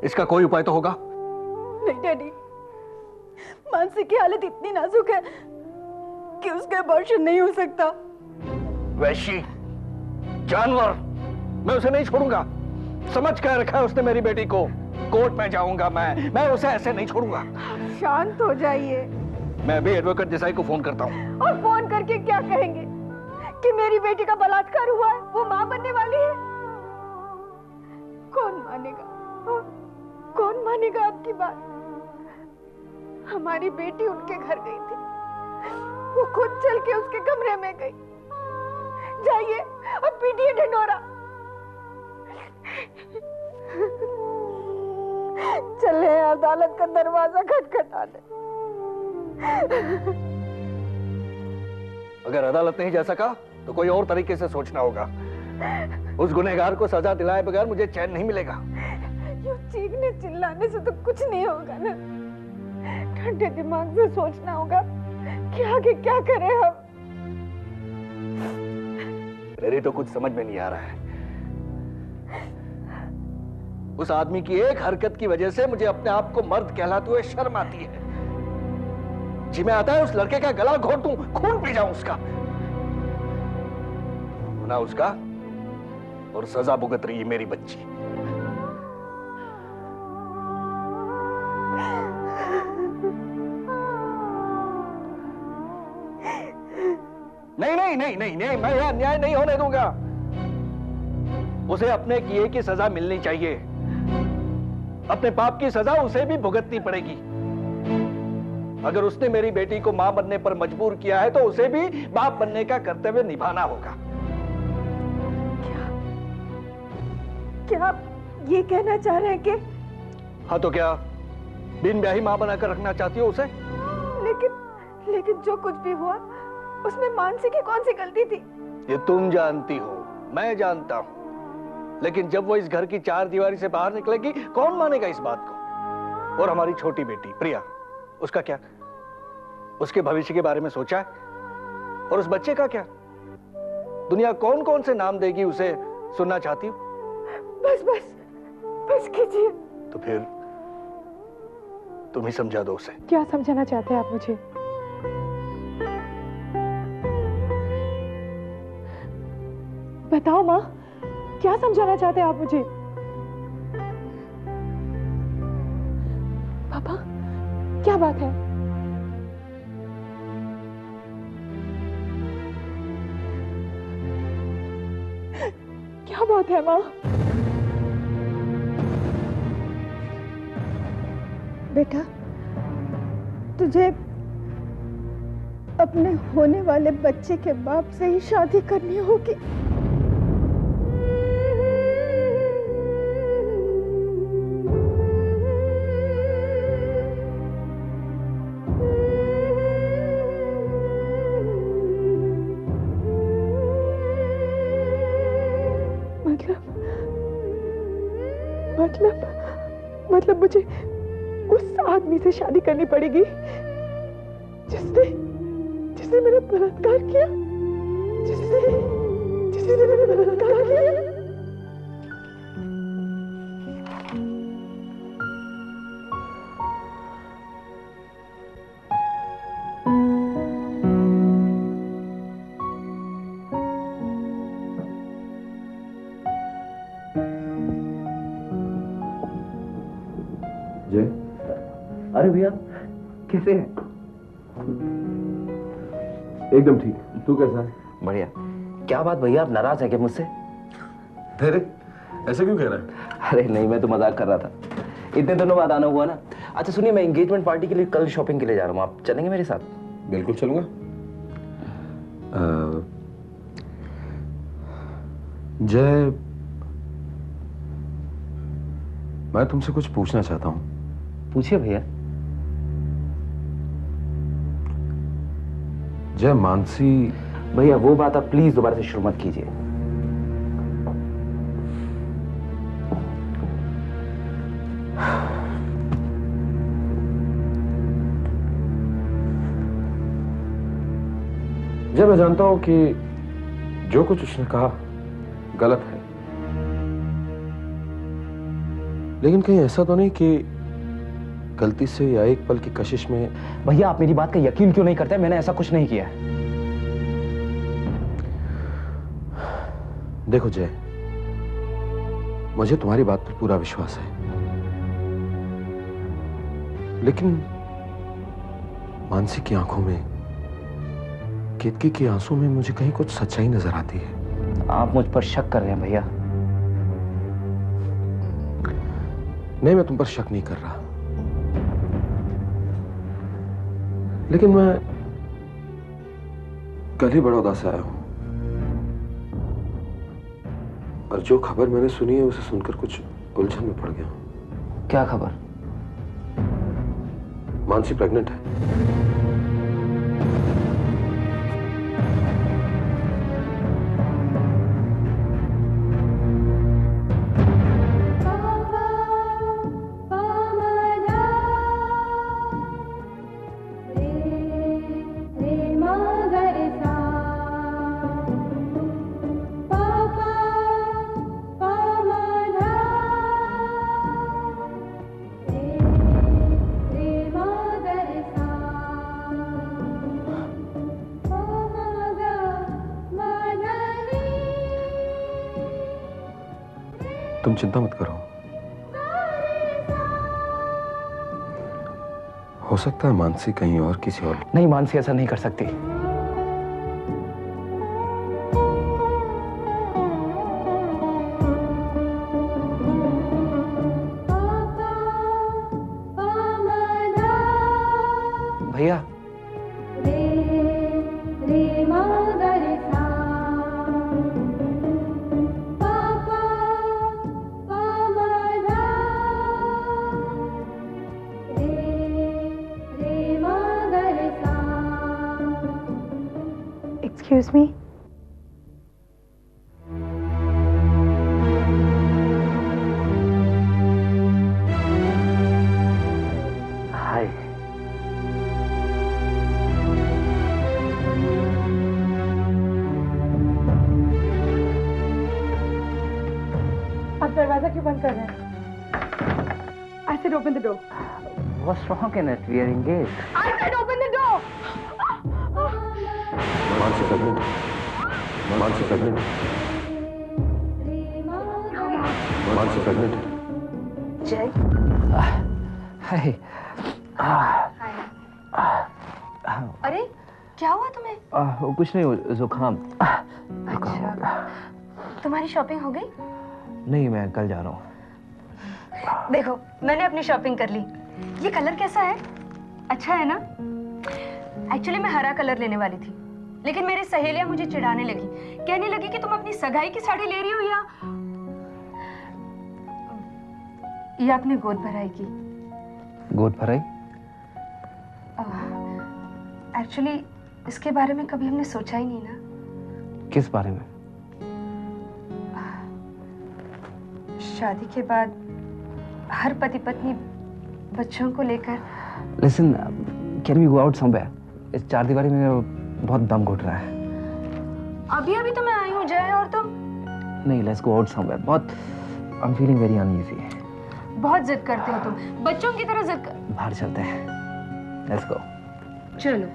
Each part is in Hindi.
इसका कोई उपाय तो होगा? नहीं डैडी, मानसी की हालत इतनी नाजुक है कि उसका अबॉर्शन नहीं हो सकता। वैशी, जानवर, मैं उसे नहीं छोड़ूंगा। समझ कर रखा है उसने मेरी बेटी को। कोर्ट में जाऊंगा मैं उसे ऐसे नहीं छोड़ूंगा। शांत हो जाइए। मैं अभी एडवोकेट देसाई को फोन करता हूँ। और फोन करके क्या कहेंगे कि मेरी बेटी का बलात्कार हुआ है, वो मां बनने वाली है? कौन मानेगा? कौन मानेगा आपकी बात? हमारी बेटी उनके घर गई थी, वो खुद चल के उसके कमरे में गई। जाइए और पीटिए ढिंढोरा। चले अदालत का दरवाजा खटखटाने। अगर अदालत नहीं जा सका तो कोई और तरीके से सोचना होगा। उस गुनहगार को सजा दिलाए बगैर मुझे चैन नहीं मिलेगा। यूं चीखने चिल्लाने से तो कुछ नहीं होगा ना। ठंडे दिमाग से सोचना होगा कि आगे क्या करें हम। मेरी तो कुछ समझ में नहीं आ रहा है। उस आदमी की एक हरकत की वजह से मुझे अपने आप को मर्द कहलाते हुए शर्म आती है। जी मैं आता है उस लड़के का गला घोट दूं, खून पी जाऊं उसका। ना उसका और सजा भुगत रही है मेरी बच्ची। नहीं नहीं नहीं नहीं नहीं, मैं यह अन्याय नहीं होने दूंगा। उसे अपने किए की सजा मिलनी चाहिए। अपने पाप की सजा उसे भी भुगतनी पड़ेगी। अगर उसने मेरी बेटी को मां बनने पर मजबूर किया है तो उसे भी बाप बनने का कर्तव्य निभाना होगा। क्या आप ये कहना चाह रहे हैं कि? हाँ तो क्या बिन ब्याही मां बनाकर रखना चाहती हो उसे? लेकिन जो कुछ भी हुआ उसमें मानसी की कौन सी गलती थी? ये तुम जानती हो, मैं जानता हूं। लेकिन जब वो इस घर की चार दीवारी से बाहर निकलेगी कौन मानेगा इस बात को? और हमारी छोटी बेटी प्रिया, उसका क्या? उसके भविष्य के बारे में सोचा है? और उस बच्चे का क्या? दुनिया कौन कौन से नाम देगी उसे, सुनना चाहती हो? बस कीजिए। तो फिर तुम ही समझा दो उसे। क्या समझाना चाहते हैं आप मुझे? बताओ माँ, क्या समझाना चाहते हैं आप मुझे? पापा, क्या बात है? क्या बात है माँ? बेटा, तुझे अपने होने वाले बच्चे के बाप से ही शादी करनी होगी। मतलब मुझे उस आदमी से शादी करनी पड़ेगी जिसने मेरा बलात्कार किया, जिसने मेरा बलात्कार किया। अरे भैया कैसे हैं? एकदम ठीक। तू कैसा है? बढ़िया। क्या बात भैया, आप नाराज हैं क्या मुझसे? अरे ऐसे क्यों कह रहा है? अरे नहीं, मैं तो मजाक कर रहा था। इतने दिनों बाद आना हुआ ना। अच्छा सुनिए, मैं एंगेजमेंट पार्टी के लिए कल शॉपिंग के लिए जा रहा हूँ, आप चलेंगे मेरे साथ? बिल्कुल चलूंगा। जय, मैं तुमसे कुछ पूछना चाहता हूँ। पूछिए भैया। जय, मानसी। भैया वो बात आप प्लीज दोबारा से शुरू मत कीजिए। जय, मैं जानता हूं कि जो कुछ उसने कहा गलत है, लेकिन कहीं ऐसा तो नहीं कि गलती से या एक पल की कशिश में। भैया आप मेरी बात का यकीन क्यों नहीं करते? मैंने ऐसा कुछ नहीं किया है। देखो जय, मुझे तुम्हारी बात पर पूरा विश्वास है, लेकिन मानसी की आंखों में, केतकी की आंसू में मुझे कहीं कुछ सच्चाई नजर आती है। आप मुझ पर शक कर रहे हैं भैया? नहीं, मैं तुम पर शक नहीं कर रहा, लेकिन मैं कल ही बड़ौदा से आया हूं और जो खबर मैंने सुनी है उसे सुनकर कुछ उलझन में पड़ गया हूं। क्या खबर? मानसी प्रेग्नेंट है। तुम चिंता मत करो, हो सकता है मानसी कहीं और किसी और। नहीं, मानसी ऐसा नहीं कर सकती। भैया Excuse me? हाय। आप दरवाजा क्यों बंद कर रहे हैं? I said open the door. What's wrong in it? We are engaged. I said open the door. Mansi pregnant, Mansi pregnant, Mansi pregnant. जय। हाय। अरे क्या हुआ तुम्हें? कुछ नहीं, जुकाम। अच्छा, तुम्हारी शॉपिंग हो गई? नहीं, मैं कल जा रहा हूँ। देखो मैंने अपनी शॉपिंग कर ली। ये कलर कैसा है? अच्छा है ना? एक्चुअली मैं हरा कलर लेने वाली थी, लेकिन मेरी सहेलियां मुझे चिढ़ाने लगी, कहने लगी कि तुम अपनी सगाई की साड़ी ले रही हो या अपने गोद भराई की। गोद भराई? एक्चुअली इसके बारे में कभी हमने सोचा ही नहीं ना। किस बारे में? शादी के बाद हर पति पत्नी बच्चों को लेकर। Listen, can we go out somewhere? इस चार दीवारी में बहुत दम घुट रहा है। अभी अभी तो मैं आई हूँ जय, और तुम? नहीं, let's go out somewhere. बहुत I'm feeling very uneasy. बहुत जिद करते हो तुम, बच्चों की तरह जिद कर। बाहर चलते हैं। Let's go. चलो।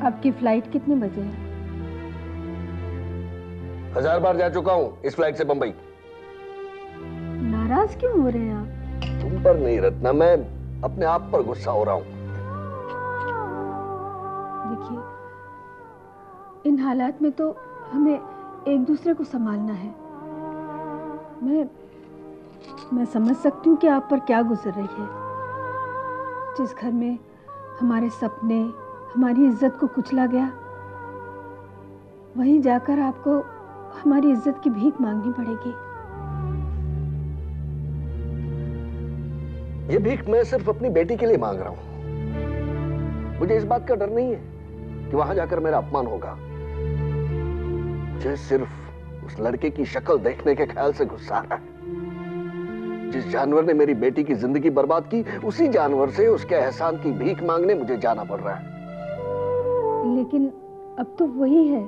आपकी फ्लाइट कितने बजे है? 1000 बार जा चुका हूं इस फ्लाइट से बंबई। नाराज क्यों हो रहे हैं आप? तुम पर नहीं रत्ना, मैं अपने आप पर गुस्सा हो रहा हूं। देखिए, इन हालात में तो हमें एक दूसरे को संभालना है। मैं समझ सकती हूँ कि आप पर क्या गुजर रही है। जिस घर में हमारे सपने, हमारी इज्जत को कुचला गया, वहीं जाकर आपको हमारी इज्जत की भीख मांगनी पड़ेगी। ये भीख मैं सिर्फ अपनी बेटी के लिए मांग रहा हूं। मुझे इस बात का डर नहीं है कि वहां जाकर मेरा अपमान होगा। मुझे सिर्फ उस लड़के की शक्ल देखने के ख्याल से गुस्सा आ रहा है। जिस जानवर ने मेरी बेटी की जिंदगी बर्बाद की, उसी जानवर से उसके एहसान की भीख मांगने मुझे जाना पड़ रहा है। लेकिन अब तो वही है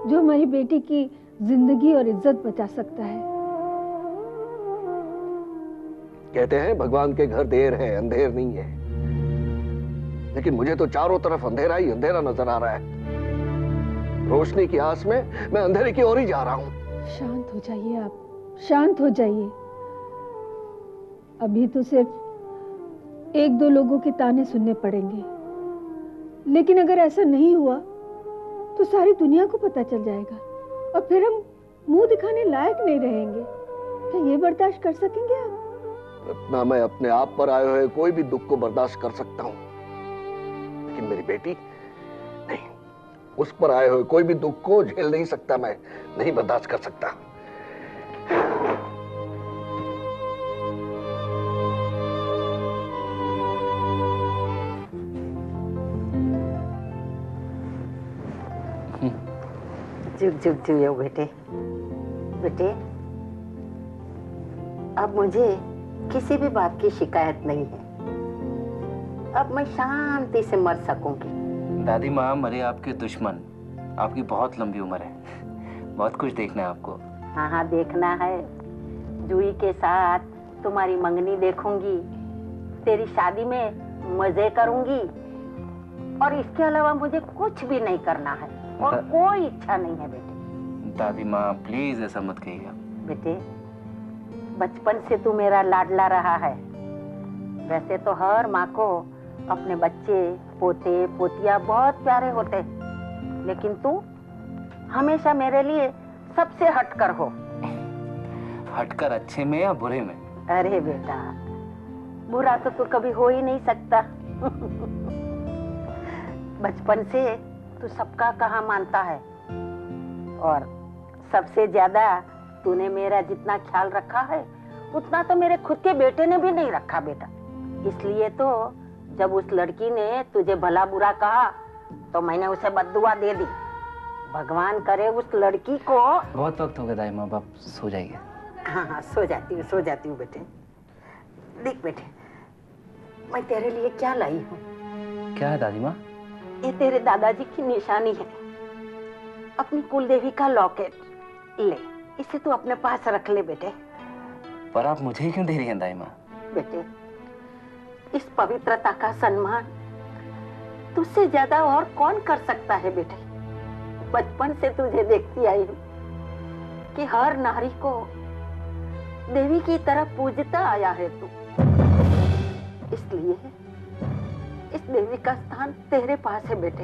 जो हमारी बेटी की जिंदगी और इज्जत बचा सकता है। कहते हैं भगवान के घर देर है, अंधेर नहीं है, लेकिन मुझे तो चारों तरफ अंधेरा ही अंधेरा नजर आ रहा है। रोशनी की आस में मैं अंधेरे की ओर ही जा रहा हूं। शांत हो जाइए आप, शांत हो जाइए। अभी तो सिर्फ एक दो लोगों के ताने सुनने पड़ेंगे, लेकिन अगर ऐसा नहीं हुआ तो सारी दुनिया को पता चल जाएगा और फिर हम मुंह दिखाने लायक नहीं रहेंगे। क्या ये बर्दाश्त कर सकेंगे आप? रत्ना, मैं अपने आप पर आए हुए कोई भी दुख को बर्दाश्त कर सकता हूं, लेकिन मेरी बेटी नहीं, उस पर आए हुए कोई भी दुख को झेल नहीं सकता। मैं नहीं बर्दाश्त कर सकता। चुप चुप चुप बेटे, बेटे अब मुझे किसी भी बात की शिकायत नहीं है। अब मैं शांति से मर सकूंगी। दादी माँ, मरे आपके दुश्मन, आपकी बहुत लंबी उम्र है, बहुत कुछ देखना है आपको। हाँ हाँ देखना है। जूही के साथ तुम्हारी मंगनी देखूंगी, तेरी शादी में मजे करूंगी, और इसके अलावा मुझे कुछ भी नहीं करना है और कोई इच्छा नहीं है बेटे। दादी माँ प्लीज ऐसा मत कहिएगा। बेटे बचपन से तू मेरा लाडला रहा है। वैसे तो हर माँ को अपने बच्चे पोते पोतिया बहुत प्यारे होते, लेकिन तू हमेशा मेरे लिए सबसे हटकर हो। हटकर अच्छे में या बुरे में? अरे बेटा, बुरा तो तू कभी हो ही नहीं सकता। बचपन से तू सबका कहा मानता है, और सबसे ज्यादा तूने मेरा जितना ख्याल रखा है उतना तो मेरे खुद के बेटे ने भी नहीं रखा बेटा। इसलिए तो जब उस लड़की ने तुझे भला बुरा कहा तो मैंने उसे बद्दुआ दे दी। भगवान करे उस लड़की को। बहुत वक्त हो गया दादी माँ, आप सो जाइए। हाँ हाँ सो जाती हूँ बेटे। देख बेटे, मैं तेरे लिए क्या लाई हूँ। क्या है दादी माँ? ये तेरे दादाजी की निशानी है, अपनी कुलदेवी का लॉकेट। ले, इसे तू अपने पास रख ले बेटे। पर आप मुझे क्यों दे रही हैं दादी माँ? बेटे, इस पवित्रता का सम्मान तुझसे ज्यादा और कौन कर सकता है बेटे। बचपन से तुझे देखती आई हूँ कि हर नारी को देवी की तरह पूजता आया है तू, इसलिए इस देवी का स्थान तेरे पास है बेटे।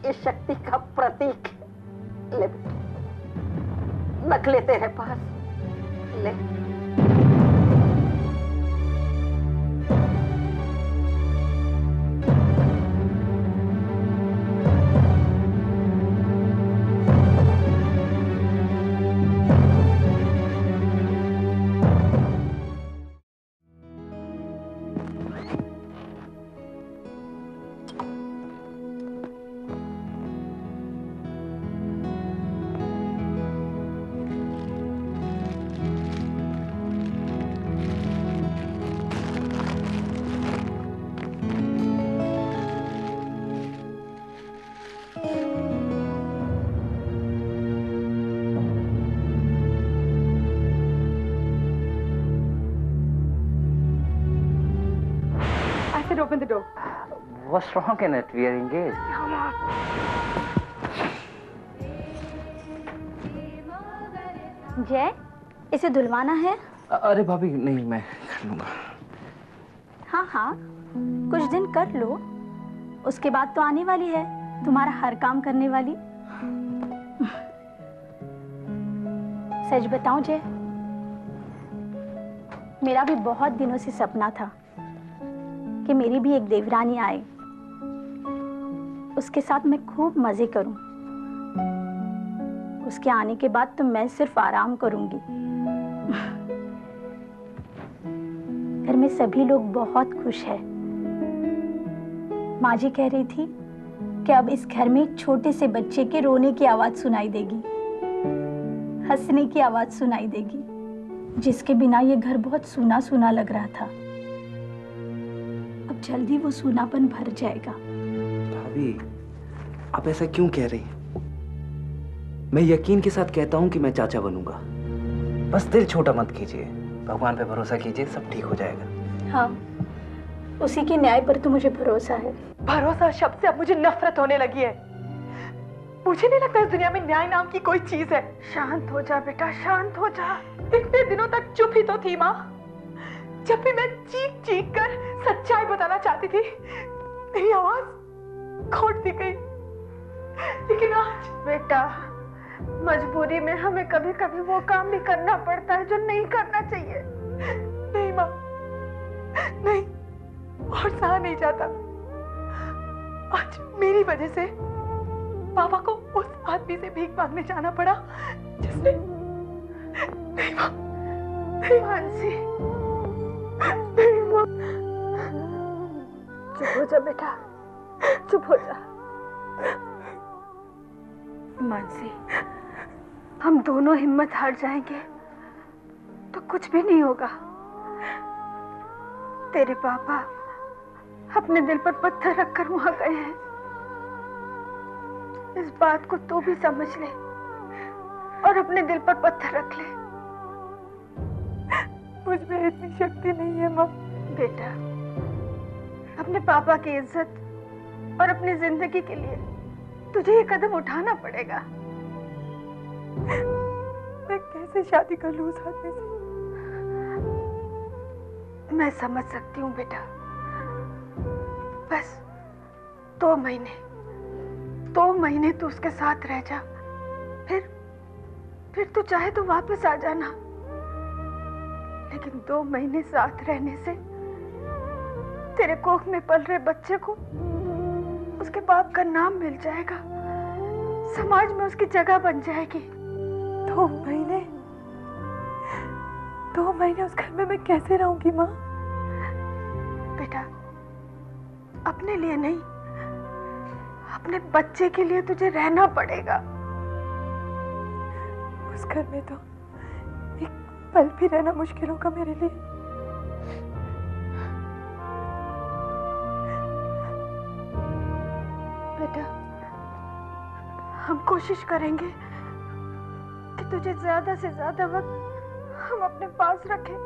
इस शक्ति का प्रतीक ले बेटे, रख ले तेरे पास, ले। Open the door. What's wrong in it? We are engaged. Come on. जय, इसे धुलवाना है? अरे भाभी नहीं, मैं कर लूंगा। हाँ हाँ, कुछ दिन कर लो, उसके बाद तो आने वाली है तुम्हारा हर काम करने वाली। सच बताऊं जय, मेरा भी बहुत दिनों से सपना था कि मेरी भी एक देवरानी आए, उसके साथ मैं खूब मजे करूं। उसके आने के बाद तो मैं सिर्फ आराम करूंगी। घर में सभी लोग बहुत खुश हैं। माँ जी कह रही थी कि अब इस घर में एक छोटे से बच्चे के रोने की आवाज सुनाई देगी, हंसने की आवाज सुनाई देगी। जिसके बिना ये घर बहुत सूना सूना लग रहा था। अब जल्दी वो सूनापन भर जाएगा। भाभी, आप ऐसा क्यों कह रही हैं? मैं यकीन के साथ कहता हूँ कि मैं चाचा बनूंगा। बस दिल छोटा मत कीजिए, भगवान पे भरोसा कीजिए, सब ठीक हो जाएगा। हाँ, उसी के न्याय पर तो मुझे भरोसा है। भरोसा शब्द से अब मुझे नफरत होने लगी है। मुझे नहीं लगता इस दुनिया में न्याय नाम की कोई चीज है। शांत हो जा बेटा, शांत हो जा। इतने दिनों तक चुप ही तो थी माँ। जब भी मैं चीख चीख कर सच्चाई बताना चाहती थी, मेरी आवाज घोटती गई। लेकिन आज बेटा, मजबूरी में हमें कभी कभी वो काम भी करना पड़ता है जो नहीं करना चाहिए। नहीं माँ, नहीं, और सहा नहीं जाता। आज मेरी वजह से पापा को उस आदमी से भीख मांगने जाना पड़ा जिसने... नहीं माँ, नहीं मानसी, नहीं माँ। चुप हो जा बेटा, चुप हो जा। मानसी, हम दोनों हिम्मत हार जाएंगे तो कुछ भी नहीं होगा। तेरे पापा अपने दिल पर पत्थर रखकर वहां गए हैं। इस बात को तू भी समझ ले और अपने दिल पर पत्थर रख ले। मुझ में इतनी शक्ति नहीं है माँ। बेटा, अपने पापा की इज्जत और अपनी जिंदगी के लिए तुझे ये कदम उठाना पड़ेगा। मैं कैसे शादी कर लूं उस आदमी से? मैं समझ सकती हूँ बेटा। बस 2 महीने तू उसके साथ रह जा, फिर तू चाहे तो वापस आ जाना। लेकिन 2 महीने साथ रहने से तेरे कोख में पल रहे बच्चे को उसके बाप का नाम मिल जाएगा, समाज में उसकी जगह बन जाएगी। 2 महीने उस घर में मैं कैसे रहूंगी माँ? बेटा, अपने लिए नहीं, अपने बच्चे के लिए तुझे रहना पड़ेगा। उस घर में तो एक पल भी रहना मुश्किल होगा मेरे लिए। बेटा, हम कोशिश करेंगे कि तुझे ज्यादा से ज्यादा वक्त हम अपने पास रखें।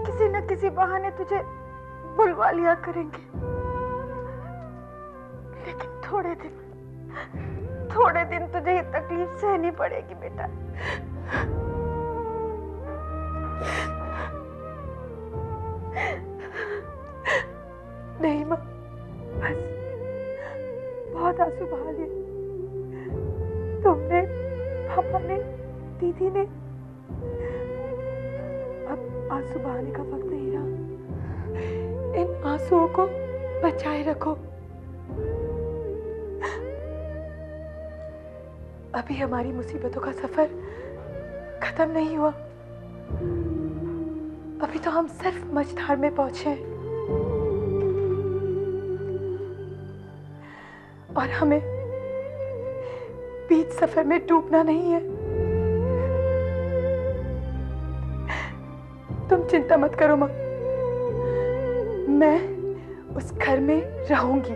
किसी न किसी बहाने तुझे बुलवा लिया करेंगे। लेकिन थोड़े दिन तुझे ये तकलीफ सहनी पड़ेगी बेटा। नहीं माँ, बस बहुत आंसू बहा लिए। तुमने, पापा ने, दीदी ने। अब आंसू बहाने का वक्त नहीं रहा। इन आंसुओं को बचाए रखो। अभी हमारी मुसीबतों का सफर खत्म नहीं हुआ। अभी तो हम सिर्फ मझधार में पहुंचे हैं और हमें बीच सफर में डूबना नहीं है। तुम चिंता मत करो माँ, मैं उस घर में रहूंगी।